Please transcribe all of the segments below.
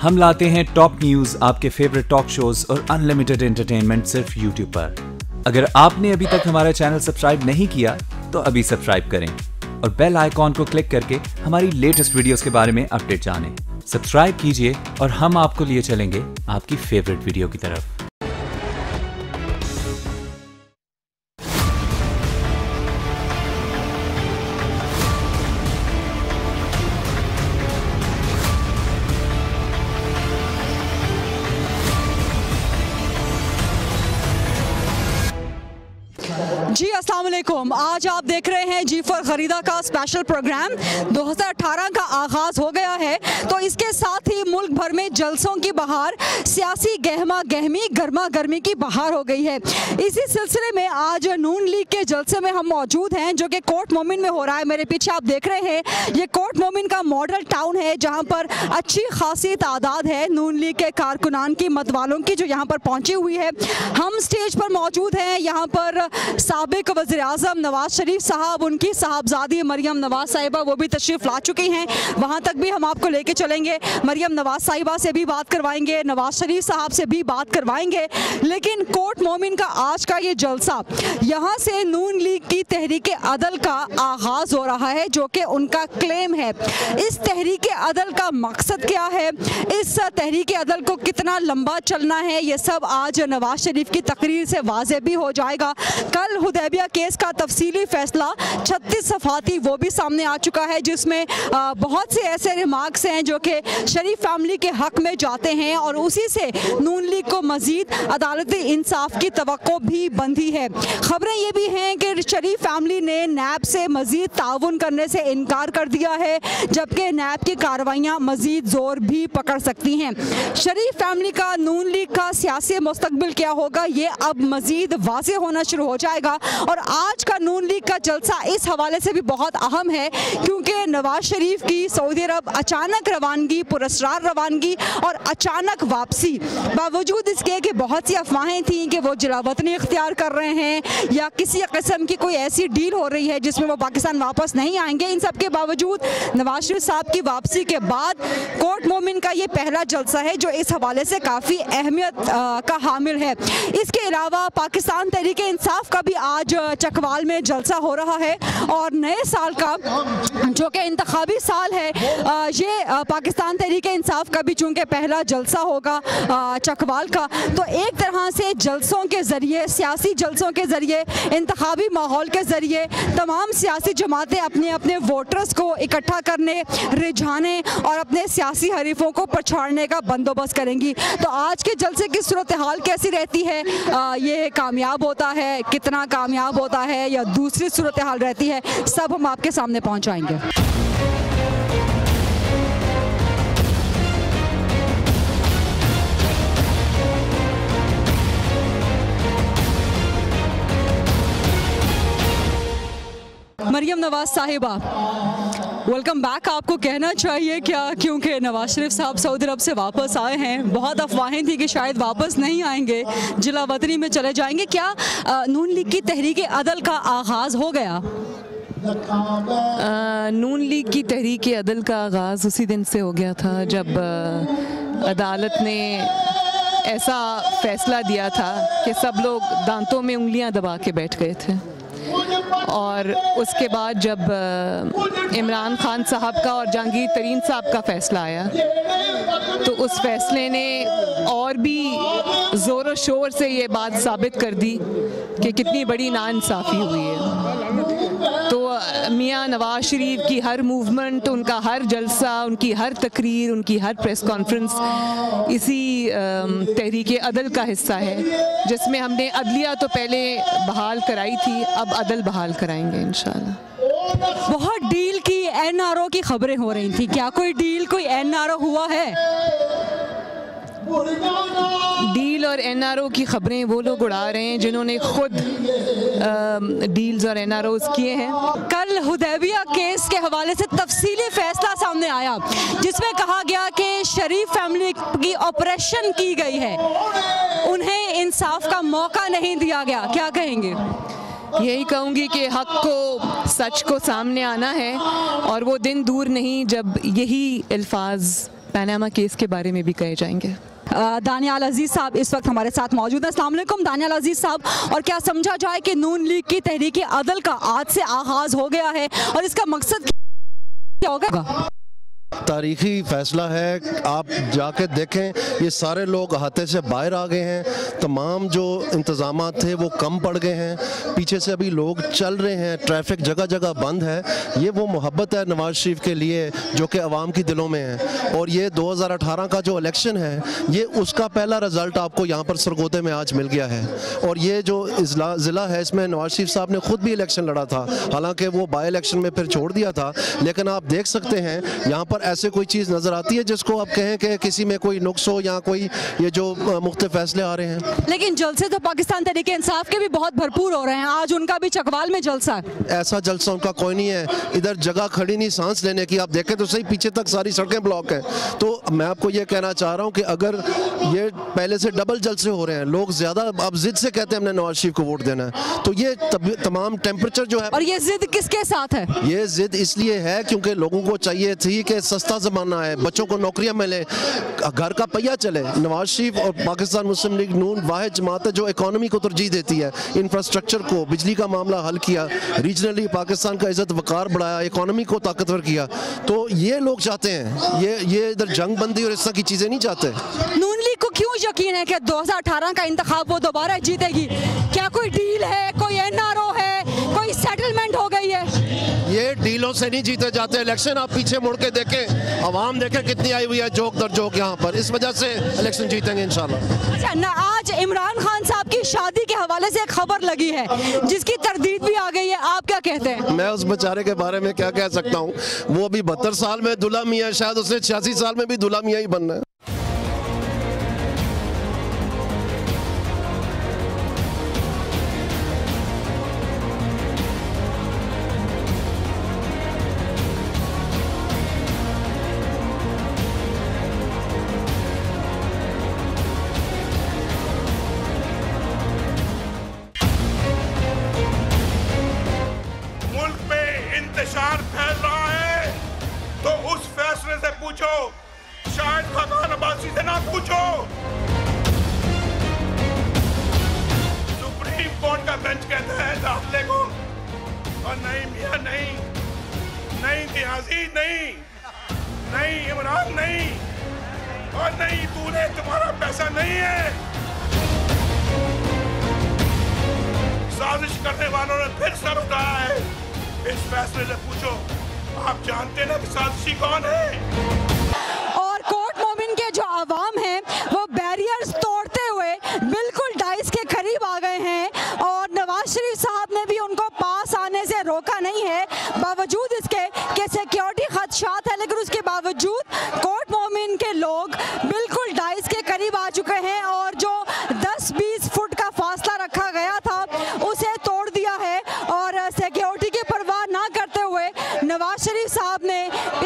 हम लाते हैं top news, आपके फेवरेट टॉक शोज और अनलिमिटेड एंटरटेनमेंट सिर्फ यूट्यूब पर। अगर आपने अभी तक हमारा चैनल सब्सक्राइब नहीं किया तो अभी सब्सक्राइब करें और बेल आइकॉन को क्लिक करके हमारी लेटेस्ट वीडियोस के बारे में अपडेट जानें। सब्सक्राइब कीजिए और हम आपको लिए चलेंगे आपकी फेवरेट वीडियो की तरफ। जी अस्सलाम वालेकुम। आज आप देख रहे हैं जी4 खरीदा का स्पेशल प्रोग्राम। 2018 का आगाज़ हो गया है, तो इसके साथ ही मुल्क भर में जलसों की बहार, सियासी गहमा गहमी, गर्मा गर्मी की बहार हो गई है। इसी सिलसिले में आज नून लीग के जलसे में हम मौजूद हैं, जो कि कोर्ट मोमिन में हो रहा है। मेरे पीछे आप देख रहे हैं, ये कोर्ट मोमिन का मॉडल टाउन है, जहाँ पर अच्छी खासी तादाद है नून लीग के कारकुनान की, मतवालों की, जो यहाँ पर पहुँची हुई है। हम स्टेज पर मौजूद हैं। यहाँ पर साबिक वज़ीर आज़म नवाज शरीफ साहब, उनकी साहबजादी मरियम नवाज साहिबा, वो भी तशरीफ़ ला चुकी हैं। वहाँ तक भी हम आपको लेके चलेंगे। मरियम नवाज साहिबा से भी बात करवाएंगे, नवाज शरीफ साहब से भी बात करवाएंगे। लेकिन कोर्ट मोमिन का आज का ये जलसा, यहाँ से नून लीग की तहरीक अदल का आगाज़ हो रहा है, जो कि उनका क्लेम है। इस तहरीक अदल का मकसद क्या है, इस तहरीक अदल को कितना लंबा चलना है, ये सब आज नवाज शरीफ की तकरीर से वाज़ेह भी हो जाएगा। कल हुदैबिया केस का तफसीली फैसला 36 सफ़ाती वो भी सामने आ चुका है, जिसमें बहुत से ऐसे रिमार्क्स हैं जो कि शरीफ फैमिली के हक़ में जाते हैं, और उसी से नून लीग को मज़ीद अदालती इंसाफ की तवक्को भी बंधी है। ख़बरें ये भी हैं कि शरीफ फैमिली ने नैब से मज़ीद ताउन करने से इनकार कर दिया है, जबकि नैब की कार्रवाइयाँ मज़ीद ज़ोर भी पकड़ सकती हैं। शरीफ फैमिली का नून लीग का सियासी मुस्तकबिल क्या होगा, ये अब मज़ीद वाज़ेह होना शुरू हो जाएगा। और आज का नून लीग का जलसा इस हवाले से भी बहुत अहम है, क्योंकि नवाज शरीफ की सऊदी अरब अचानक रवानगी, पुरस्कार रवानगी और अचानक वापसी, बावजूद इसके कि बहुत सी अफवाहें थीं कि वो जिलावतनी इख्तियार कर रहे हैं या किसी किस्म की कोई ऐसी डील हो रही है जिसमें वो पाकिस्तान वापस नहीं आएंगे, इन सब के बावजूद नवाज शरीफ साहब की वापसी के बाद कोर्ट मोमिन का ये पहला जलसा है, जो इस हवाले से काफ़ी अहमियत का हामिल है। इसके अलावा पाकिस्तान तहरीक इंसाफ का भी आज चकवाल में जलसा हो रहा है, और नए साल का जो कि इंतखाबी साल है, ये पाकिस्तान तहरीक इंसाफ का भी चूँकि पहला जलसा होगा चकवाल का, तो एक तरह से जलसों के ज़रिए, सियासी जलसों के ज़रिए, इंतखाबी माहौल के ज़रिए तमाम सियासी जमातें अपने अपने वोटर्स को इकट्ठा करने, रिझाने और अपने सियासी हरीफों को पछाड़ने का बंदोबस्त करेंगी। तो आज के जलसे की सूरत हाल कैसी रहती है, ये कामयाब होता है, कितना कामयाब होता है, या दूसरी सूरत हाल रहती है, सब हम आपके सामने पहुंचाएंगे। मरियम नवाज साहिबा, वेलकम बैक। आपको कहना चाहिए क्या, क्योंकि नवाज शरीफ साहब सऊदी अरब से वापस आए हैं, बहुत अफवाहें थी कि शायद वापस नहीं आएंगे, जिला वतनी में चले जाएंगे, क्या नून लीग की तहरीक अदल का आगाज़ हो गया? नून लीग की तहरीक अदल का आगाज़ उसी दिन से हो गया था जब अदालत ने ऐसा फ़ैसला दिया था कि सब लोग दांतों में उंगलियां दबा के बैठ गए थे। और उसके बाद जब इमरान खान साहब का और जहांगीर तरीन साहब का फ़ैसला आया, तो उस फैसले ने और भी ज़ोर शोर से ये बात साबित कर दी कि कितनी बड़ी नाइंसाफ़ी हुई है। तो मियाँ नवाज शरीफ की हर मूवमेंट, उनका हर जलसा, उनकी हर तकरीर, उनकी हर प्रेस कॉन्फ्रेंस इसी तहरीक अदल का हिस्सा है, जिसमें हमने अदलिया तो पहले बहाल कराई थी, अब अदल बहाल कराएंगे इंशाल्लाह। बहुत डील की, एनआरओ की खबरें हो रही थी, क्या कोई डील, कोई एनआरओ हुआ है? डील और एनआरओ की खबरें वो लोग उड़ा रहे हैं जिन्होंने खुद डील्स और एनआरओज किए हैं। कल हुदैबिया केस के हवाले से तफसीली फैसला सामने आया, जिसमें कहा गया कि शरीफ फैमिली की ऑपरेशन की गई है, उन्हें इंसाफ का मौका नहीं दिया गया, क्या कहेंगे? यही कहूँगी कि हक़ को, सच को सामने आना है, और वो दिन दूर नहीं जब यही अल्फाज पनामा केस के बारे में भी कहे जाएंगे। दानियाल अजीज़ साहब इस वक्त हमारे साथ मौजूद हैं। अस्सलाम वालेकुम दानियाल अजीज़ साहब, और क्या समझा जाए कि नून लीग की तहरीक अदल का आज से आगाज़ हो गया है और इसका मकसद क्या होगा? तारीखी फैसला है, आप जाके देखें ये सारे लोग अहाते से बाहर आ गए हैं, तमाम जो इंतज़ाम थे वो कम पड़ गए हैं, पीछे से अभी लोग चल रहे हैं, ट्रैफिक जगह जगह बंद है। ये वो मोहब्बत है नवाज़ शरीफ के लिए जो कि अवाम की दिलों में है, और ये 2018 का जो इलेक्शन है ये उसका पहला रिज़ल्ट आपको यहाँ पर सरगोदे में आज मिल गया है। और ये जो ज़िला है इसमें नवाज़ शरीफ साहब ने ख़ुद भी इलेक्शन लड़ा था, हालांकि वो बाई इलेक्शन में फिर छोड़ दिया था, लेकिन आप देख सकते हैं यहाँ पर ऐसे कोई चीज़ नज़र आती है जिसको आप कहें कि किसी में कोई नुक्स हो या कोई ये जो मुख्तलिफ फैसले आ रहे हैं। लेकिन जलसे तो पाकिस्तान तहरीक इंसाफ के भी बहुत भरपूर हो रहे हैं, आज उनका भी चकवाल में जलसा है। ऐसा जलसा उनका कोई नहीं है, इधर जगह खड़ी नहीं सांस लेने की। आप देखें तो सही पीछे तक सारी सड़कें ब्लॉक हैं। तो मैं आपको ये कहना चाह रहा हूँ कि अगर ये पहले से डबल जलसे हो रहे हैं, लोग ज़्यादा अब जिद से कहते हैं हमने नवाज शरीफ को वोट देना है, तो ये तमाम टेम्परेचर जो है, और ये जिद किसके साथ है? ये जिद इसलिए है क्योंकि लोगों को चाहिए थी कि सस्ता ज़माना है, बच्चों को नौकरियां मिले, घर का पहिया चले। नवाज शरीफ और पाकिस्तान मुस्लिम लीग नून वाहिद जमात है जो इकोनॉमी को तरजीह देती है, इंफ्रास्ट्रक्चर को, बिजली का मामला हल किया, रीजनली पाकिस्तान का इज्जत वकार बढ़ाया, इकोनॉमी को ताकतवर किया। तो ये लोग चाहते हैं, ये इधर जंग बंदी और इस तरह की चीज़ें नहीं चाहते। नून लीग को क्यों यकीन है कि 2018 का इंतखाब वो दोबारा जीतेगी? क्या कोई डील है, कोई एनआरओ है, कोई सेटलमेंट हो गई है? ये डीलों से नहीं जीते जाते इलेक्शन। आप पीछे मुड़ के देखें, आवाम देखें कितनी आई हुई है जोक दर जोक यहाँ पर, इस वजह से इलेक्शन जीतेंगे इंशाल्लाह। अच्छा ना, आज इमरान खान साहब की शादी के हवाले से एक खबर लगी है जिसकी तरदीद भी आ गई है, आप क्या कहते हैं? मैं उस बेचारे के बारे में क्या कह सकता हूँ, वो अभी 72 साल में दुल्हा मियाँ, शायद उसने 86 साल में भी दुल्हा मियाँ ही बनना है। फैल रहा है तो उस फैसले से पूछो, शायद खाकान अब्बासी से ना पूछो। सुप्रीम कोर्ट का बेंच कहता है दाखिले को, और नहीं मियां नहीं, नहीं नियाजी नहीं, नहीं इमरान नहीं, और नहीं तूने, तुम्हारा पैसा नहीं है। साजिश करने वालों ने फिर सर उठाया है। इस फैसले से पूछो, आप जानते ना कि साजिशी कौन है? और कोर्ट मोमिन के जो आवाम हैं वो बैरियर्स तोड़ते हुए बिल्कुल डाइस के करीब आ गए हैं, और नवाज शरीफ साहब ने भी उनको पास आने से रोका नहीं है, बावजूद इसके कि सिक्योरिटी खदशात है। लेकिन उसके बावजूद कोर्ट मोमिन के लोग बिल्कुल डाइस के करीब आ चुके हैं, और जो 10-20 फुट का फासला रखा गया था उसे तोड़ दिया है, और सिक्योरिटी की परवाह ना करते हुए नवाज शरीफ साहब ने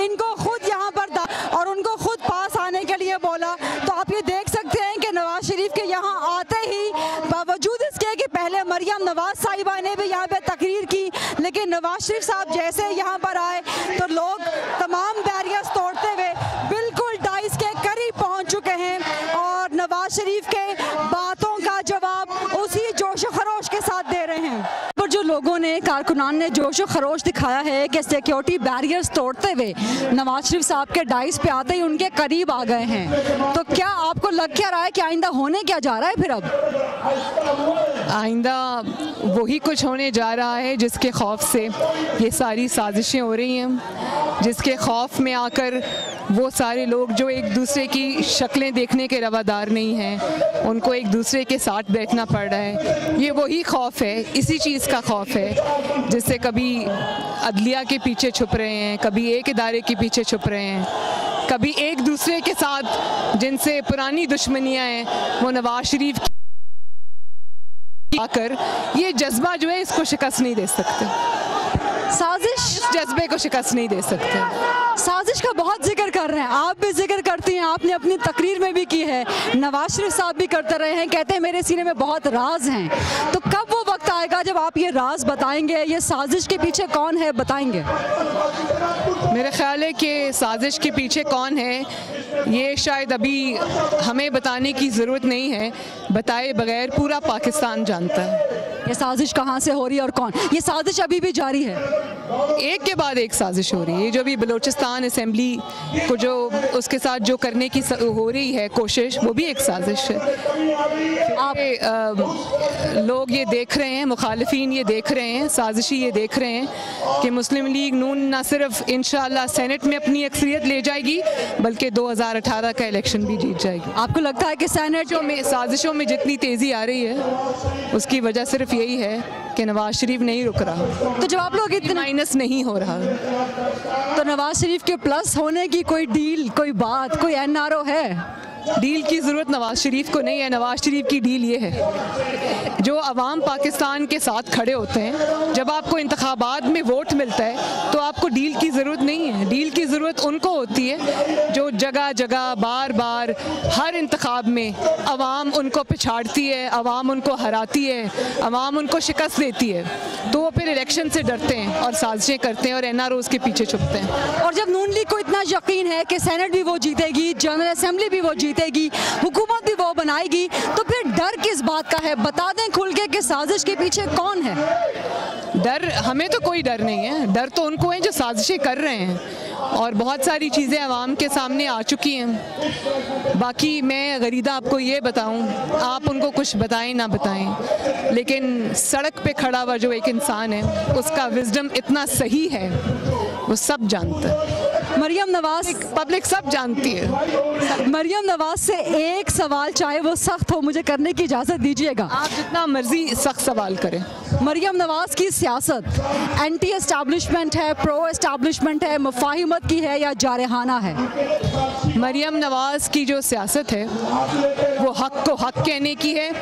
इनको खुद यहाँ पर और उनको खुद पास आने के लिए बोला। तो आप ये देख सकते हैं कि नवाज शरीफ के यहाँ आते ही, बावजूद इसके कि पहले मरियम नवाज साहिबा ने भी यहाँ पे तकरीर की, लेकिन नवाज शरीफ साहब जैसे यहाँ पर आए तो लोग तमाम बैरियर्स तोड़ते हुए बिल्कुल डाइस के करीब पहुँच चुके हैं, और नवाज शरीफ के बातों का जवाब उसी जोश खरोश के साथ दे रहे हैं। पर जो लोगों ने, कारकुनान ने जोश खरोश दिखाया है कि सिक्योरिटी बैरियर्स तोड़ते हुए नवाज शरीफ साहब के डाइस पे आते ही उनके करीब आ गए हैं, तो क्या आपको लग क्या रहा है कि आइंदा होने क्या जा रहा है? फिर अब आइंदा वही कुछ होने जा रहा है जिसके खौफ से ये सारी साजिशें हो रही हैं, जिसके खौफ में आकर वो सारे लोग जो एक दूसरे की शक्लें देखने के रवादार नहीं हैं, उनको एक दूसरे के साथ बैठना पड़ रहा है। ये वही खौफ है, इसी चीज़ का खौफ है जिससे कभी अदलिया के पीछे छुप रहे हैं, कभी एक इदारे के पीछे छुप रहे हैं, कभी एक दूसरे के साथ जिनसे पुरानी दुश्मनियाँ हैं वो नवाज शरीफ आकर ये जज्बा जो है इसको शिकस्त नहीं दे सकते, साजिश जज्बे को शिकस्त नहीं दे सकते। साजिश का बहुत जिक्र कर कर रहे हैं, आप भी जिक्र करती हैं, आपने अपनी तकरीर में भी की है, नवाज शरीफ साहब भी करते रहे हैं, कहते हैं मेरे सीने में बहुत राज हैं। तो कब वो वक्त आएगा जब आप ये राज बताएंगे, ये साजिश के पीछे कौन है बताएंगे? मेरा ख्याल है कि साजिश के पीछे कौन है ये शायद अभी हमें बताने की ज़रूरत नहीं है, बताए बगैर पूरा पाकिस्तान जानता है ये साजिश कहाँ से हो रही है और कौन। ये साजिश अभी भी जारी है, एक के बाद एक साजिश हो रही है। ये जो भी बलूचिस्तान असेंबली को जो उसके साथ जो करने की हो रही है कोशिश, वो भी एक साजिश है। आप लोग ये देख रहे हैं, मुखालिफिन ये देख रहे हैं, साजिशी ये देख रहे हैं कि मुस्लिम लीग नून ना सिर्फ इंशाअल्लाह सेनेट में अपनी अक्सरियत ले जाएगी बल्कि 2018 का इलेक्शन भी जीत जाएगी। आपको लगता है कि सेनेट में साजिशों में जितनी तेज़ी आ रही है उसकी वजह सिर्फ यही है कि नवाज शरीफ नहीं रुक रहा, तो जब आप लोग इतने माइनस नहीं हो रहा, तो नवाज शरीफ के प्लस होने की कोई डील, कोई बात, कोई एनआरओ है? डील की ज़रूरत नवाज शरीफ को नहीं है। नवाज शरीफ की डील ये है, जो अवाम पाकिस्तान के साथ खड़े होते हैं, जब आपको इंतखाबात में वोट मिलता है तो आपको डील की ज़रूरत नहीं है। डील की ज़रूरत उनको होती है जो जगह जगह बार बार हर इंतखाब में अवाम उनको पिछाड़ती है, अवाम उनको हराती है, अवाम उनको शिकस्त देती है, तो वो फिर इलेक्शन से डरते हैं और साजिशें करते हैं और एनआरओज़ के पीछे छुपते हैं। और जब नून लीग को इतना यकीन है कि सेनेट भी वो जीतेगी, जनरल असेंबली भी वो जीतेगी, हुकूमत भी वो बनाएगी, तो फिर डर किस बात का है? बता दें खुल के कि साजिश के पीछे कौन है? डर हमें तो कोई डर नहीं है, डर तो उनको है जो साजिशें कर रहे हैं, और बहुत सारी चीज़ें अवाम के सामने आ चुकी हैं। बाकी मैं गरीदा आपको ये बताऊं, आप उनको कुछ बताएं ना बताएं, लेकिन सड़क पे खड़ा हुआ जो एक इंसान है उसका विजडम इतना सही है, वो सब जानता है। मरियम नवाज, पब्लिक सब जानती है। मरियम नवाज से एक सवाल, चाहे वो सख्त हो, मुझे करने की इजाज़त दीजिएगा। आप जितना मर्जी सख्त सवाल करें। मरियम नवाज की सियासत एंटी एस्टैब्लिशमेंट है, प्रो एस्टैब्लिशमेंट है, मुफाहिमत की है या जारहाना है? मरियम नवाज की जो सियासत है वो हक को हक कहने की है,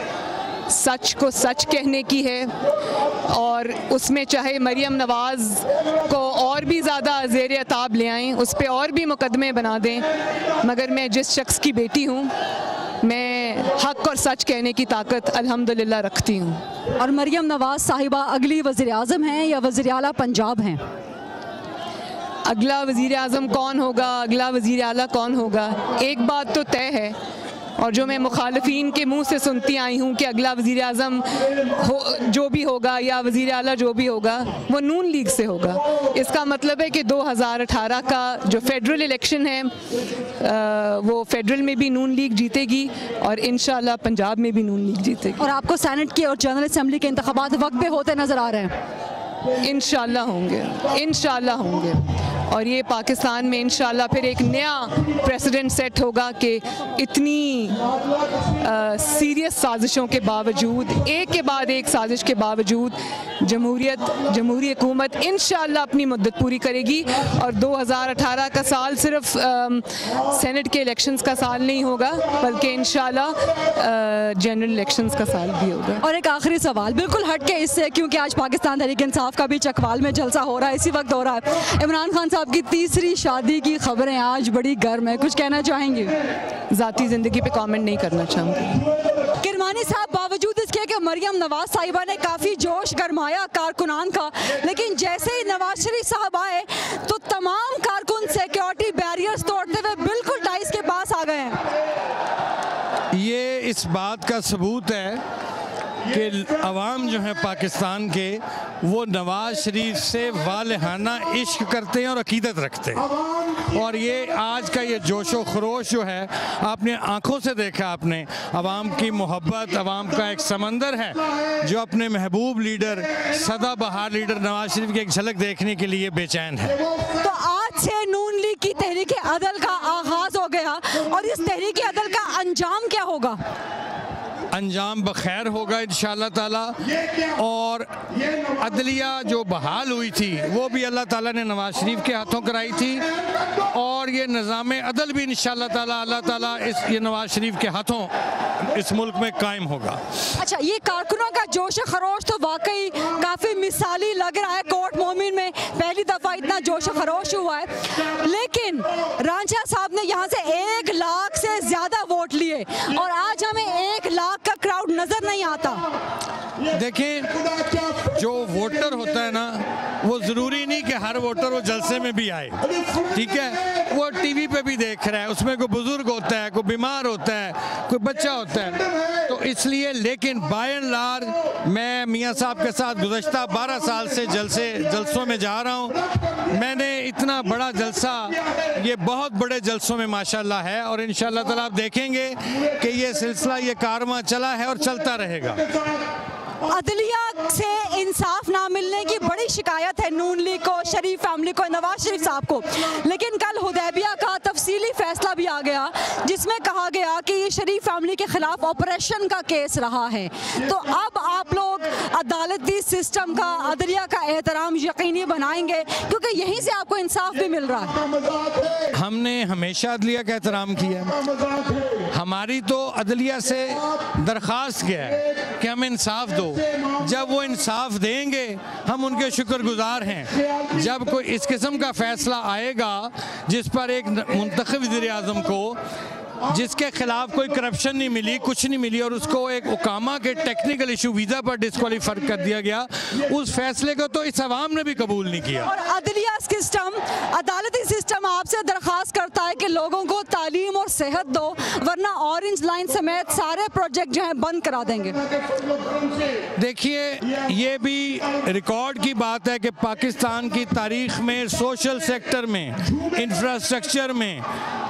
सच को सच कहने की है, और उसमें चाहे मरियम नवाज को और भी ज़्यादा ज़ेर अताब ले आएँ, उस पर और भी मुकदमे बना दें, मगर मैं जिस शख्स की बेटी हूँ मैं हक और सच कहने की ताकत अल्हम्दुलिल्लाह रखती हूँ। और मरियम नवाज साहिबा अगली वज़ीर आज़म हैं या वज़ीर आला पंजाब हैं? अगला वज़ीर आज़म कौन होगा, अगला वज़ीर आला कौन होगा, एक बात तो तय है, और जो मैं मुखालिफिन के मुंह से सुनती आई हूँ कि अगला वज़ीर आज़म जो भी होगा या वज़ीर आला जो भी होगा वो नून लीग से होगा। इसका मतलब है कि 2018 का जो फेडरल इलेक्शन है वो फेडरल में भी नून लीग जीतेगी और इंशाल्लाह पंजाब में भी नून लीग जीतेगी। और आपको सेनेट के और जनरल असेंबली के इंतखाबात वक्त पे होते नज़र आ रहे हैं? इंशाल्लाह होंगे, इंशाल्लाह होंगे, और ये पाकिस्तान में इंशाल्लाह फिर एक नया प्रेसिडेंट सेट होगा कि इतनी सीरियस साजिशों के बावजूद, एक के बाद एक साजिश के बावजूद जमहूरी हुकूमत इंशाल्लाह अपनी मुद्दत पूरी करेगी, और 2018 का साल सिर्फ सेनेट के इलेक्शंस का साल नहीं होगा बल्कि इंशाल्लाह जनरल इलेक्शंस का साल भी होगा। और एक आखिरी सवाल बिल्कुल हट के इससे, क्योंकि आज पाकिस्तान तहरीक इंसाफ का भी चकवाल में जलसा हो रहा है, इसी वक्त हो रहा है, इमरान खान साहब की तीसरी शादी की खबरें आज बड़ी गर्म है, कुछ कहना चाहेंगे? ज़ाती ज़िंदगी पे कमेंट नहीं करना चाहूँगी। किरमानी साहब, बावजूद इसके कि मरियम नवाज साहिबा ने काफ़ी जोश गरमाया कारकुनान का, लेकिन जैसे ही नवाज शरीफ साहब आए तो तमाम कारकुन सिक्योरिटी बैरियर्स तोड़ते हुए बिल्कुल टाइस के पास आ गए हैं। ये इस बात का सबूत है कि अवाम जो है पाकिस्तान के, वो नवाज शरीफ से वालहाना इश्क करते हैं और अकीदत रखते हैं, और ये आज का ये जोशो खरोश जो है आपने आंखों से देखा, आपने अवाम की मोहब्बत, अवाम का एक समंदर है जो अपने महबूब लीडर, सदाबहार लीडर नवाज शरीफ की एक झलक देखने के लिए बेचैन है। तो आज से नून लीग की तहरीक अदल का आगाज हो गया, और इस तहरीक अदल का अंजाम क्या होगा? अंजाम बखैर होगा इंशाअल्लाह ताला, और अदलिया जो बहाल हुई थी वो भी अल्लाह ताला ने नवाज शरीफ के हाथों कराई थी, और ये निज़ाम अदल भी इंशाअल्लाह ताला अल्लाह ताला ये नवाज शरीफ के हाथों इस मुल्क में कायम होगा। अच्छा, ये कारकुनों का जोश खरोश तो वाकई काफ़ी मिसाली लग रहा है। कोर्ट मोमिन में पहली दफ़ा इतना जोश खरोश हुआ है, लेकिन रांझा साहब लिए, और आज हमें 1 लाख का क्राउड नजर नहीं आता। देखें, जो वोटर होता है ना, वो ज़रूरी नहीं कि हर वोटर वो जलसे में भी आए, ठीक है। वो टीवी पे भी देख रहा है, उसमें कोई बुजुर्ग होता है, कोई बीमार होता है, कोई बच्चा होता है, तो इसलिए। लेकिन बाय एंड लार्ज मैं मियाँ साहब के साथ गुज़श्ता 12 साल से जलसों में जा रहा हूँ। मैंने इतना बड़ा जलसा, ये बहुत बड़े जलसों में माशाल्लाह है, और इंशाल्लाह ताला आप देखेंगे कि ये सिलसिला, ये कारवां चला है और चलता रहेगा। अदलिया से इंसाफ ना मिलने की बड़ी शिकायत है नून लीग को, शरीफ फैमिली को, नवाज शरीफ साहब को, लेकिन कल हुदैबिया का तफसीली फैसला भी आ गया जिसमें कहा गया कि ये शरीफ फैमिली के खिलाफ ऑपरेशन का केस रहा है। तो अब आप लोग अदालती सिस्टम का, अदलिया का एहतराम यकीनी बनाएंगे, क्योंकि यहीं से आपको इंसाफ भी मिल रहा है। हमने हमेशा अदलिया का एहतराम किया है। हमारी तो अदलिया से दरख्वास्त किया है कि हमें इंसाफ दो। जब वो इंसाफ देंगे हम उनके शुक्रगुजार हैं। जब कोई इस किस्म का फैसला आएगा जिस पर एक मुंतखब वज़ीर आज़म को, जिसके खिलाफ कोई करप्शन नहीं मिली, कुछ नहीं मिली, और उसको एक उकामा के टेक्निकल इशू वीज़ा पर डिस्क्वालीफाई कर दिया गया, उस फैसले को तो इस अवाम ने भी कबूल नहीं किया। और अदलिया सिस्टम, अदालती सिस्टम आपसे दरख्वास्त करता है कि लोगों को तालीम और सेहत दो, वरना ऑरेंज लाइन समेत सारे प्रोजेक्ट जो हैं बंद करा देंगे। देखिए, ये भी रिकॉर्ड की बात है कि पाकिस्तान की तारीख में सोशल सेक्टर में, इंफ्रास्ट्रक्चर में,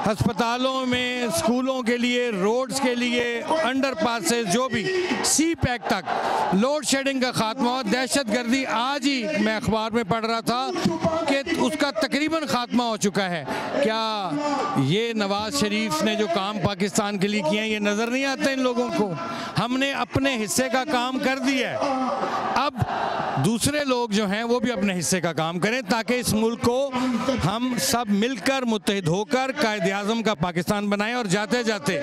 अस्पतालों में, स्कूलों के लिए, रोड्स के लिए, अंडरपासेस, जो भी सी पैक तक लोड शेडिंग का खात्मा, दहशत गर्दी, आज ही मैं अखबार में पढ़ रहा था कि उसका तकरीबन खात्मा हो चुका है। क्या ये नवाज शरीफ ने जो काम पाकिस्तान के लिए किए हैं, ये नज़र नहीं आता इन लोगों को? हमने अपने हिस्से का काम कर दिया है, अब दूसरे लोग जो हैं वो भी अपने हिस्से का काम करें, ताकि इस मुल्क को हम सब मिलकर मुत्तहिद होकर कायदे आज़म का पाकिस्तान बनाएं। और जाते जाते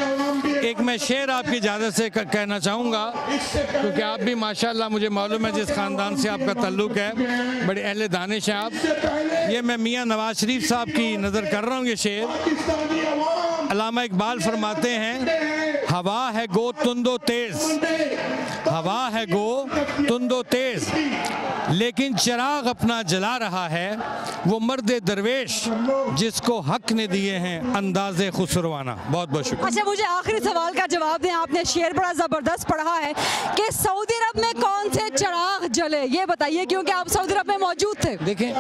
एक मैं शेर आपकी इजाज़त से कहना चाहूँगा, क्योंकि आप भी माशाल्लाह, मुझे मालूम है जिस ख़ानदान से आपका ताल्लुक़ है, बड़े अहले दानिश हैं आप। ये मैं मियाँ नवाज शरीफ साहब की नज़र कर रहा हूँ। ये शेर अल्लामा इकबाल फरमाते हैं, हवा है गो तुंदो तेज़, हवा है गो तुंदो तेज़, लेकिन चिराग अपना जला रहा है वो मर्द दरवेश जिसको हक ने दिए हैं अंदाज़े खुसरवाना। बहुत बहुत शुक्रिया। अच्छा, मुझे आखिरी सवाल का जवाब दें। आपने शेर बड़ा ज़बरदस्त पढ़ा है कि सऊदी अरब में कौन से चिराग जले, ये बताइए, क्योंकि आप सऊदी अरब में मौजूद थे। देखें,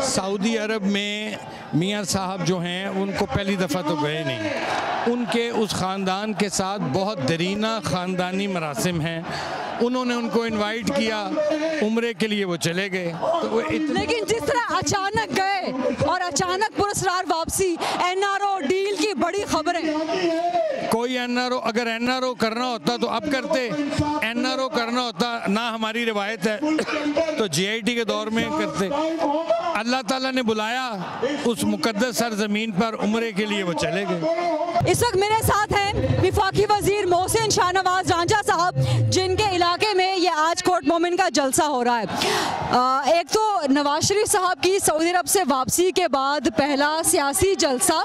सऊदी अरब में मियाँ साहब जो हैं उनको पहली दफ़ा तो गए नहीं, उनके उस ख़ानदान के साथ बहुत दरीना ख़ानदानी मरासिम हैं। उन्होंने उनको इनवाइट किया, उम्रे के लिए वो चले गए, तो लेकिन जिस तरह अचानक गए और अचानक पुरस्कार वापसी, एनआरओ डील की बड़ी खबरें। कोई एनआरओ, अगर एनआरओ करना होता तो अब करते, एनआरओ करना होता ना हमारी रिवायत है तो जीआईटी के दौर में करते। अल्लाह ताला ने बुलाया उस मुकद्दस सरजमीन पर, उम्रे के लिए वो चले गए। इस वक्त मेरे साथ हैं विफाकी वजीर मोहसिन शाहनवाज रांझा साहब, जिनके इलाके में ये आज कोर्ट मोमिन का जलसा हो रहा है। एक तो नवाज शरीफ साहब की सऊदी अरब से वापसी के बाद पहला सियासी जलसा,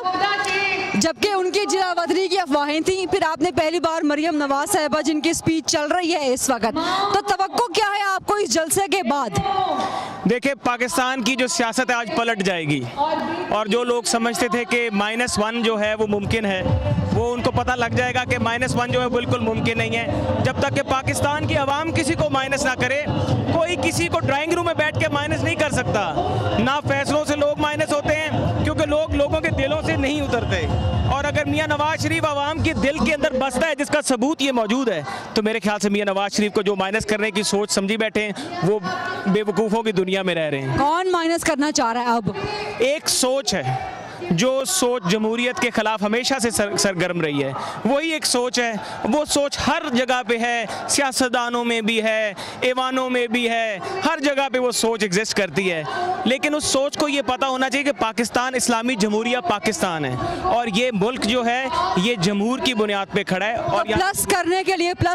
जबकि उनकी जिला वतनी की अफवाहें थी। फिर आपने पहली बार मरियम नवाज साहिबा, जिनकी स्पीच चल रही है इस वक्त, तो तवक्को क्या है आपको इस जलसे के बाद? देखिए, पाकिस्तान की जो सियासत है आज पलट जाएगी, और जो लोग समझते थे कि -1 जो है वो मुमकिन है, वो उनको पता लग जाएगा कि -1 जो है बिल्कुल मुमकिन नहीं है। जब तक कि पाकिस्तान की आवाम किसी को माइनस ना करे, कोई किसी को ड्राइंग रूम में बैठ के माइनस नहीं कर सकता। ना फैसलों से लोग माइनस होते हैं, क्योंकि लोग लोगों के दिलों से नहीं उतरते। और अगर मियाँ नवाज शरीफ आवाम के दिल के अंदर बसता है, जिसका सबूत ये मौजूद है, तो मेरे ख्याल से मियाँ नवाज शरीफ को जो माइनस करने की सोच समझी बैठे हैं, वो बेवकूफ़ों की दुनिया में रह रहे हैं। कौन माइनस करना चाह रहा है अब? एक सोच है, जो सोच जमहूरियत के खिलाफ हमेशा से सरगर्म रही है, वही एक सोच है। वो सोच हर जगह पे है, सियासतदानों में भी है, ऐवानों में भी है, हर जगह पे वो सोच एग्जिस्ट करती है। लेकिन उस सोच को ये पता होना चाहिए कि पाकिस्तान इस्लामी जमहूरिया पाकिस्तान है, और ये मुल्क जो है ये जमहूर की बुनियाद पे खड़ा है। और प्लस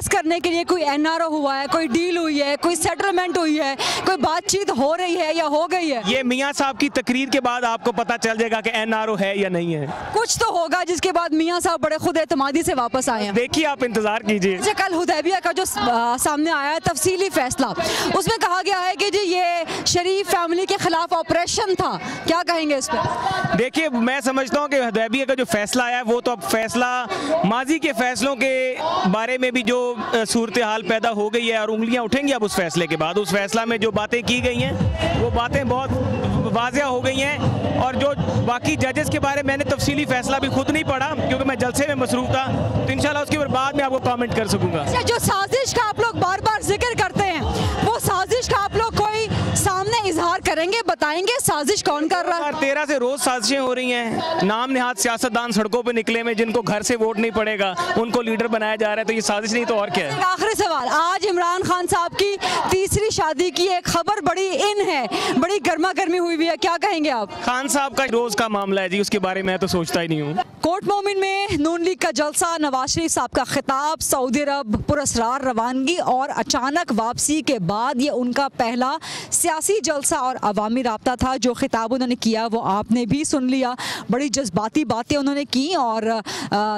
करने के लिए कोई एनआरओ हुआ है, कोई डील हुई है, कोई सेटलमेंट हुई है, कोई बातचीत हो रही है या हो गई है? ये मियाँ साहब की तकरीर के बाद आपको पता चल जाएगा कि एनआरओ एनआरओ है या नहीं है। कुछ तो होगा जिसके बाद मियां साहब बड़े खुद एतमादी से वापस आए हैं। देखिए, आप इंतजार कीजिए। अच्छा, कल हुदैबिया का जो सामने आया है तफसीली फैसला, उसमें कहा गया है कि जी ये शरीफ फैमिली के खिलाफ ऑपरेशन था, क्या कहेंगे इस पर? देखिए, मैं समझता हूँ कि हुदैबिया का जो फैसला आया है वो तो अब फैसला माजी के फैसलों के बारे में भी जो सूरत हाल पैदा हो गई है और उंगलियां उठेंगी अब उस फैसले के बाद। उस फैसला में जो बातें की गई हैं वो बातें बहुत वाज़िया हो गई हैं, और जो बाकी जजेस के बारे में मैंने तफसीली फैसला भी खुद नहीं पढ़ा क्योंकि मैं जलसे में मसरूफ था, तो इंशाल्लाह उसके बाद में आपको कमेंट कर सकूंगा। जो साजिश का आप लोग बार बार जिक्र करते हैं, वो साजिश का आप लोग कोई सामने इजहार करेंगे, बताएंगे साजिश कौन कर रहा है? 2013 से रोज साजिशें हो रही हैं, नाम निहाद सियासतदान सड़कों पे निकले में, जिनको घर से वोट नहीं पड़ेगा उनको लीडर बनाया जा रहा है, तो ये साजिश नहीं तो और क्या है? आखिरी सवाल, आज इमरान खान साहब की तीसरी शादी की एक खबर बड़ी इन है, बड़ी गर्मा गर्मी हुई है, क्या कहेंगे आप? खान साहब का रोज का मामला है जी, उसके बारे में तो सोचता ही नहीं हूँ। कोर्ट मोमिन में नून लीग का जलसा, नवाज शरीफ साहब का खिताब, सऊदी अरब पुरस्रार रवानगी और अचानक वापसी के बाद ये उनका पहला सियासी जलसा और अवामी राब्ता था। जो खिताब उन्होंने किया वो आपने भी सुन लिया, बड़ी जज्बाती बातें उन्होंने की और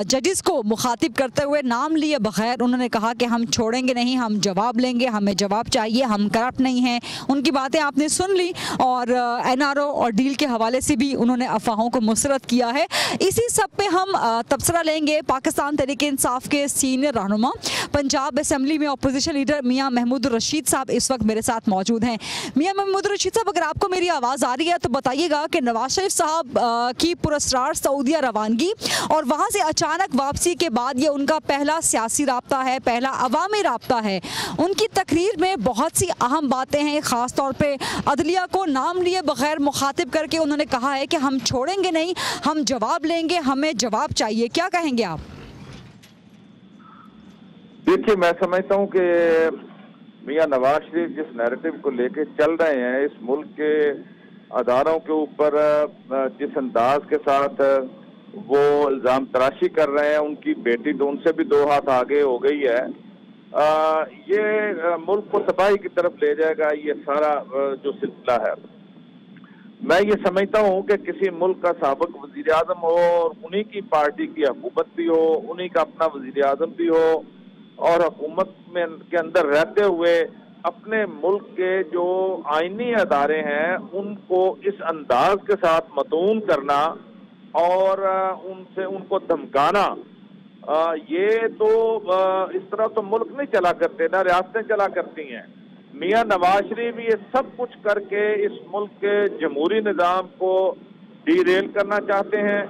जजेस को मुखातिब करते हुए नाम लिए बगैर उन्होंने कहा कि हम छोड़ेंगे नहीं, हम जवाब लेंगे, हमें जवाब चाहिए, हम करप्ट नहीं हैं। उनकी बातें आपने सुन ली और एनआरओ और डील के हवाले से भी उन्होंने अफवाहों को मुस्तरद किया है। इसी सब पे हम तबसरा लेंगे पाकिस्तान तहरीक इंसाफ के सीनियर रहनुमा, पंजाब असेंबली में अपोजिशन लीडर मियां महमूद रशीद साहब इस वक्त मेरे साथ मौजूद हैं। मियां महमूद रशीद साहब, अगर आपको मेरी आवाज़ आ रही है तो बताइएगा कि नवाज शरीफ साहब की पुरस्रार सऊदीया रवानगी और वहाँ से अचानक वापसी के बाद ये उनका पहला सियासी राब्ता है, पहला अवामी राब्ता है। उनकी तकरीर में बहुत सी अहम बातें हैं, ख़ास तौर पे अदलिया को नाम लिए बगैर मुखातिब करके उन्होंने कहा है कि हम छोड़ेंगे नहीं, हम जवाब लेंगे, हमें जवाब चाहिए, क्या कहेंगे आप? देखिए, मैं समझता हूँ कि मियां नवाज शरीफ जिस नैरेटिव को लेके चल रहे हैं, इस मुल्क के अदारों के ऊपर जिस अंदाज के साथ वो इल्ज़ाम तराशी कर रहे हैं, उनकी बेटी तो उनसे भी 2 हाथ आगे हो गई है, ये मुल्क को तबाही की तरफ ले जाएगा ये सारा जो सिलसिला है। मैं ये समझता हूँ कि किसी मुल्क का साबिक वज़ीर आज़म हो और उन्हीं की पार्टी की हुकूमत भी हो, उन्हीं का अपना वज़ीर आज़म भी हो, और हुकूमत में के अंदर रहते हुए अपने मुल्क के जो आईनी अदारे हैं उनको इस अंदाज के साथ मतून करना और उनको धमकाना, ये तो इस तरह तो मुल्क नहीं चला करते ना, रियासतें चला करती हैं। मियां नवाज शरीफ ये सब कुछ करके इस मुल्क के जमहूरी निज़ाम को डीरेल करना चाहते हैं,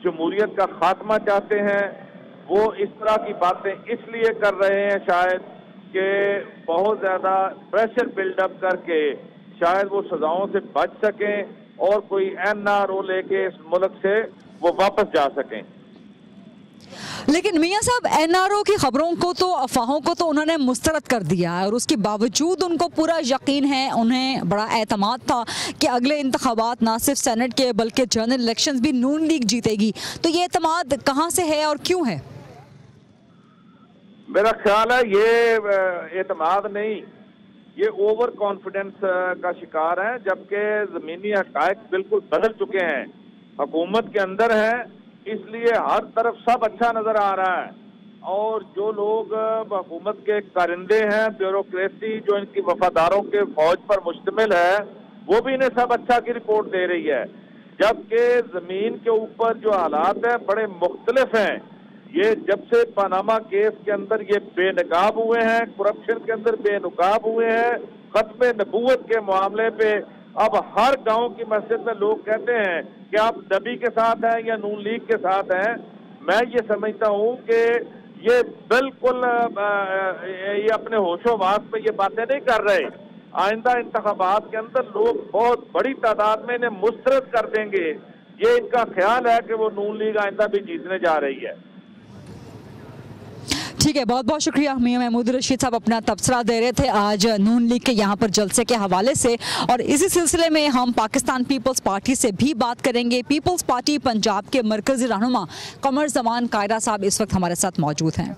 जमहूरियत का खात्मा चाहते हैं। वो इस तरह की बातें इसलिए कर रहे हैं शायद कि बहुत ज़्यादा प्रेशर बिल्डअप करके शायद वो सजाओं से बच सकें और कोई एनआरओ लेके इस मुल्क से वो वापस जा सकें। लेकिन मियां साहब, एनआरओ की खबरों को तो, अफवाहों को तो उन्होंने मुस्तरद कर दिया है और उसके बावजूद उनको पूरा यकीन है, उन्हें बड़ा एतमाद था कि अगले इंतखाबात ना सिर्फ सेनेट के बल्कि जनरल इलेक्शंस भी नून लीग जीतेगी। तो ये एतमाद कहाँ से है और क्यों है? मेरा ख्याल है ये एतमाद नहीं, ये ओवर कॉन्फिडेंस का शिकार है, जबकि ज़मीनी हक़ाइक़ बिल्कुल बदल चुके हैं। हुकूमत के अंदर है इसलिए हर तरफ सब अच्छा नजर आ रहा है, और जो लोग हुकूमत के कारिंदे हैं, ब्यूरोक्रेसी जो इनकी वफादारों के फौज पर मुश्तमिल है, वो भी इन्हें सब अच्छा की रिपोर्ट दे रही है। जबकि जमीन के ऊपर जो हालात है बड़े मुख्तलिफ हैं। ये जब से पनामा केस के अंदर ये बेनकाब हुए हैं, करप्शन के अंदर बेनकाब हुए हैं, खत्म नबूवत के मामले पे अब हर गांव की मस्जिद में लोग कहते हैं कि आप नबी के साथ हैं या नून लीग के साथ हैं। मैं ये समझता हूँ कि ये बिल्कुल ये अपने होशोवास में ये बातें नहीं कर रहे। आइंदा इंतखाबात के अंदर लोग बहुत बड़ी तादाद में इन्हें मुस्तरद कर देंगे, ये इनका ख्याल है कि वो नून लीग आइंदा भी जीतने जा रही है। ठीक है, बहुत बहुत शुक्रिया। मियां महमूद रशीद साहब अपना तबसरा दे रहे थे आज नून लीग के यहाँ पर जलसे के हवाले से, और इसी सिलसिले में हम पाकिस्तान पीपल्स पार्टी से भी बात करेंगे। पीपल्स पार्टी पंजाब के मरकजी रहनुमा कमर जमान कायरा साहब इस वक्त हमारे साथ मौजूद हैं।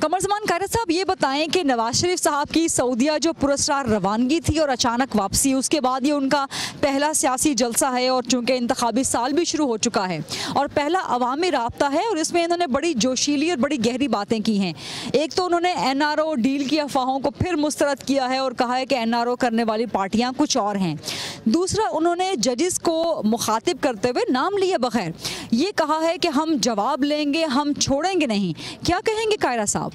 कमरजमान कायरत साहब, ये बताएं कि नवाज शरीफ साहब की सऊदीया जो पुरस्कार रवानगी थी और अचानक वापसी, उसके बाद ये उनका पहला सियासी जलसा है और चूंकि इंतखाबी साल भी शुरू हो चुका है और पहला अवामी राब्ता है और इसमें इन्होंने बड़ी जोशीली और बड़ी गहरी बातें की हैं। एक तो उन्होंने NRO डील की अफवाहों को फिर मुस्तरद किया है और कहा है कि NRO करने वाली पार्टियां कुछ और हैं। दूसरा, उन्होंने जजेस को मुखातिब करते हुए नाम लिए बगैर ये कहा है कि हम जवाब लेंगे, हम छोड़ेंगे नहीं। क्या कहेंगे कायरा साहब?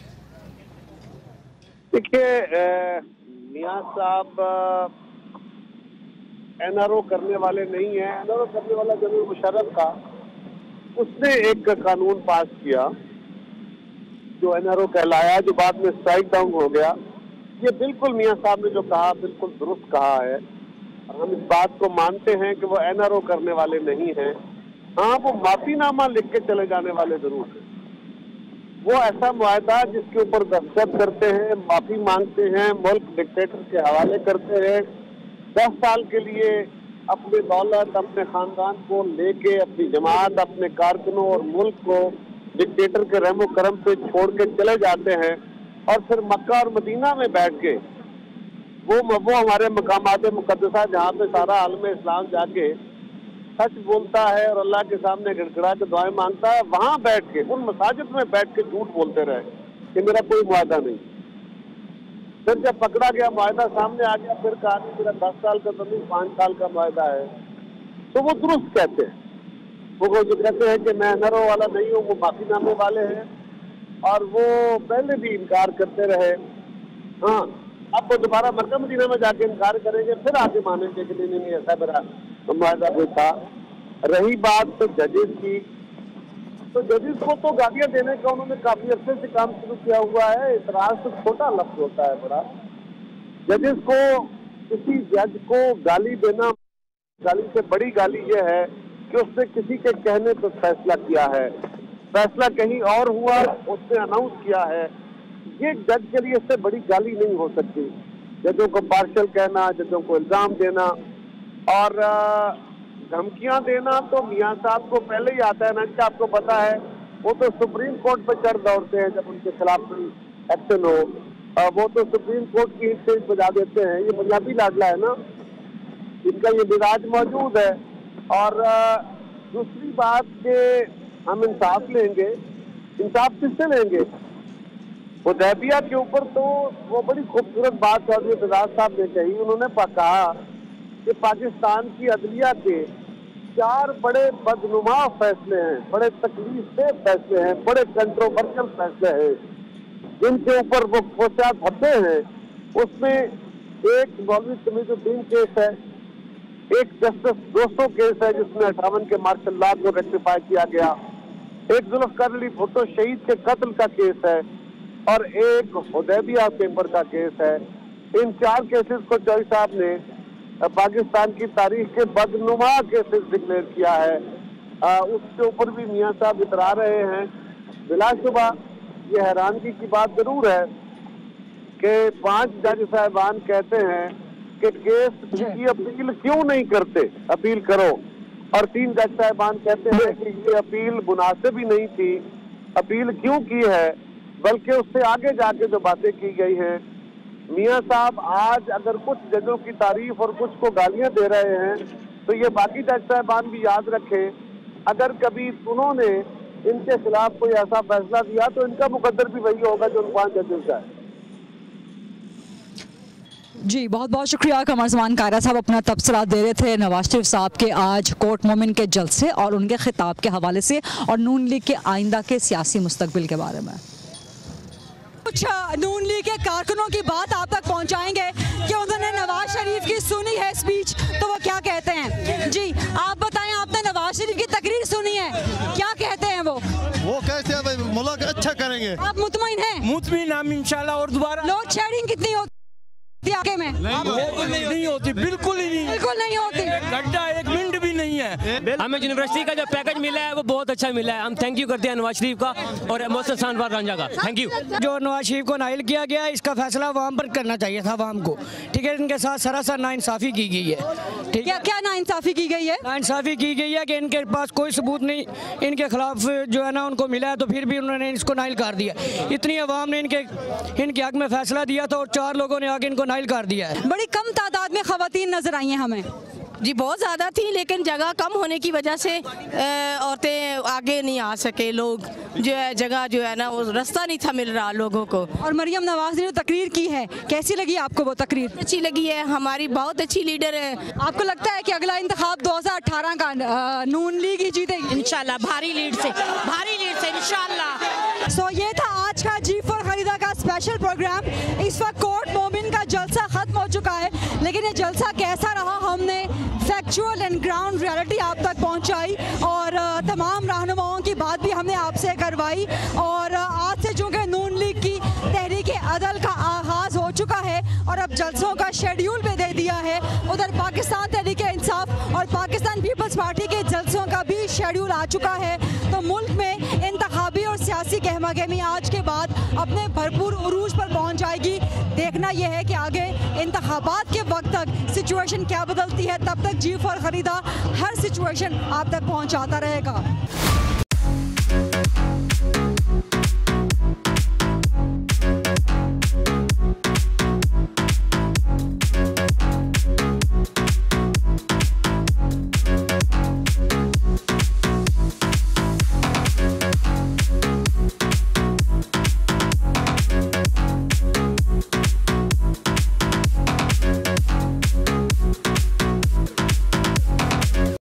देखिए, मियां साहब NRO करने वाले नहीं है। NRO करने वाला जनरल मुशर्रफ था, उसने एक कानून पास किया जो NRO कहलाया, जो बाद में स्ट्राइक डाउन हो गया। ये बिल्कुल मियां साहब ने जो कहा बिल्कुल दुरुस्त कहा है और हम इस बात को मानते हैं कि वो NRO करने वाले नहीं हैं। हाँ, वो माफीनामा लिख के चले जाने वाले जरूर हैं। वो ऐसा मुआहदा जिसके ऊपर दस्तखत करते हैं, माफी मांगते हैं, मुल्क डिक्टेटर के हवाले करते हैं, 10 साल के लिए अपने दौलत, अपने खानदान को लेके, अपनी जमात, अपने कारकुनों और मुल्क को डिक्टेटर के रहमो करम पे छोड़ के चले जाते हैं और फिर मक्का और मदीना में बैठ के वो हमारे मकामात मुकद्दसा जहाँ पे सारा आलम इस्लाम जाके सच बोलता है और अल्लाह के सामने गिड़गिड़ा के दुआएं मांगता है, वहाँ बैठ के, उन मसाजिद में बैठ के झूठ बोलते रहे कि मेरा कोई मुआहदा नहीं। फिर जब पकड़ा गया, मुआहदा सामने आ गया, फिर कहा कि मेरा 10 साल का तो नहीं, 5 साल का मुआहदा है। तो वो दुरुस्त कहते हैं। वो जो कहते हैं कि मैं NRO वाला नहीं हूँ, वो माफीनामे वाले हैं और वो पहले भी इनकार करते रहे। हाँ, अब वो दोबारा मक्का मदीना में जाके इनकार करेंगे, फिर आगे मानेंगे कि नहीं ऐसा मेरा मुआहदा कोई था। रही बात तो जजेस की, तो जजेस को तो गालियां देने का उन्होंने काफी अर्से से काम शुरू किया हुआ है। इतराज तो छोटा लफ्ज होता है बड़ा। जजेस को, किसी जज को गाली देना, गाली से बड़ी गाली ये है कि उसने किसी के कहने पर फैसला किया है, फैसला कहीं और हुआ, उसने अनाउंस किया है। ये जज के लिए इससे बड़ी गाली नहीं हो सकती। जजों को पार्शल कहना, जजों को इल्जाम देना और धमकियां देना तो मियां साहब को पहले ही आता है ना। कि आपको पता है, वो तो सुप्रीम कोर्ट पर चढ़ दौड़ते हैं जब उनके खिलाफ कोई एक्शन हो, वो तो सुप्रीम कोर्ट की स्टेज बजा देते हैं। ये पंजाबी लाडला है ना, इनका ये मिजाज मौजूद है। और दूसरी बात के हम इंसाफ लेंगे, इंसाफ किससे लेंगे? हुदैबिया के ऊपर तो वो बड़ी खूबसूरत बात चौधरी एजाज साहब ने कही। उन्होंने कहा कि पाकिस्तान की अदलिया के 4 बड़े बदनुमा फैसले हैं, बड़े तकलीफ से फैसले हैं, बड़े कंट्रोवर्शियल फैसले हैं जिनके ऊपर वो क्या धब्बे हैं। उसमें एक मौलवी तमीजुद्दीन केस है, एक जस्टिस दोस्तों केस है जिसमें 58 के मार्शल लॉ को रेक्टिफाई किया गया, एक जुल्फकार अली भुट्टो शहीद के कत्ल का केस है और एक हुदैबिया पेपर का केस है। इन 4 केसेस को चौधरी साहब ने पाकिस्तान की तारीख के बदनुमा केसेस डिक्लेयर किया है। उसके ऊपर भी मियां साहब इतरा रहे हैं। बिलाशुबा ये हैरानगी की बात जरूर है कि 5 जज साहिबान कहते हैं कि केस की अपील क्यों नहीं करते, अपील करो, और 3 जज साहिबान कहते हैं कि ये अपील मुनासिब ही नहीं थी, अपील क्यों की है, बल्कि उससे आगे जाके जो बातें की गई हैं। मियां साहब आज अगर कुछ जजों की तारीफ और कुछ को गालियां दे रहे हैं तो ये बाकी जज साहिबान भी याद रखें, अगर कभी उन्होंने इनके खिलाफ कोई ऐसा फैसला दिया तो इनका मुकद्दर भी वही होगा जो उन 5 जजेस का है। जी, बहुत बहुत शुक्रिया। कमरजमान कायरा साहब अपना तबसरा दे रहे थे नवाज शरीफ साहब के आज कोर्ट मोमिन के जलसे और उनके खिताब के हवाले से और नून लीग के आइंदा के सियासी मुस्तकबिल के बारे में। कुछ नून लीग के कारकुनों की बात आप तक पहुंचाएंगे कि उन्होंने नवाज शरीफ की सुनी है स्पीच, तो वो क्या कहते हैं। जी, आप बताएं, आपने नवाज शरीफ की तकरीर सुनी है, क्या कहते हैं वो कहते हैं भाई मुल्क अच्छा करेंगे। आप मुतमईन हैं? मुतमईन हम इंशाल्लाह। और दोबारा लोड शेडिंग कितनी होती आगे में? नहीं होती, बिल्कुल ही नहीं, बिल्कुल नहीं होती। गड्ढा 1 मिनट भी नहीं है। हमें यूनिवर्सिटी का जो पैकेज मिला है वो बहुत अच्छा मिला है। हम थैंक यू करते हैं नवाज शरीफ का और मोहसिन शाहनवाज रंजा का। Thank you. जो नवाज शरीफ को नाइल किया गया, इसका फैसला अवाम पर करना चाहिए था, अवाम को। ठीक है, इनके साथ सरासर नाइंसाफ़ी की गई है। ठीक है, क्या नाइंसाफ़ी की गई है? नाइंसाफ़ी की गई है कि इनके पास कोई सबूत नहीं, इनके खिलाफ जो है ना उनको मिला है, तो फिर भी उन्होंने इसको नाइल कर दिया। इतनी अवाम ने इनके हक में फैसला दिया था और 4 लोगों ने आगे इनको नाइल कर दिया है। बड़ी कम तादाद में खवातीन नजर आई हैं हमें। जी बहुत ज़्यादा थी, लेकिन जगह कम होने की वजह से औरतें आगे नहीं आ सके। लोग जो है जगह जो है ना वो रास्ता नहीं था मिल रहा लोगों को। और मरियम नवाज ने जो तकरीर की है, कैसी लगी आपको वो तकरीर? अच्छी लगी है, हमारी बहुत अच्छी लीडर है। आपको लगता है कि अगला इंतखाब 2018 का नून लीग ही जीतेगी? इंशाल्लाह भारी लीड से इंशाल्लाह। सो ये था आज का G4 खरीदा का स्पेशल प्रोग्राम। इस वक्त कोर्ट मोमिन का जलसा खत्म हो चुका है, लेकिन ये जलसा कैसा रहा, हमने फैक्चुअल एंड ग्राउंड रियलिटी आप तक पहुंचाई और तमाम रहनुमाओं की बात भी हमने आपसे करवाई। और आज से चूँकि नून लीग की तहरीक अदल का आगाज़ हो चुका है और अब जलसों का शेड्यूल भी दे दिया है, उधर पाकिस्तान तहरीक इंसाफ और पाकिस्तान पीपल्स पार्टी के जलसों का भी शेड्यूल आ चुका है। तो मुल्क में इंतखाबी और सियासी गहमागहमी आज के बाद अपने भरपूर उरूज पर पहुँच जाएगी। देखना यह है कि आगे इंतखाबात के वक्त तक सिचुएशन क्या बदलती है। तब तक G4 खरीदा हर सिचुएशन आप तक पहुंचाता रहेगा।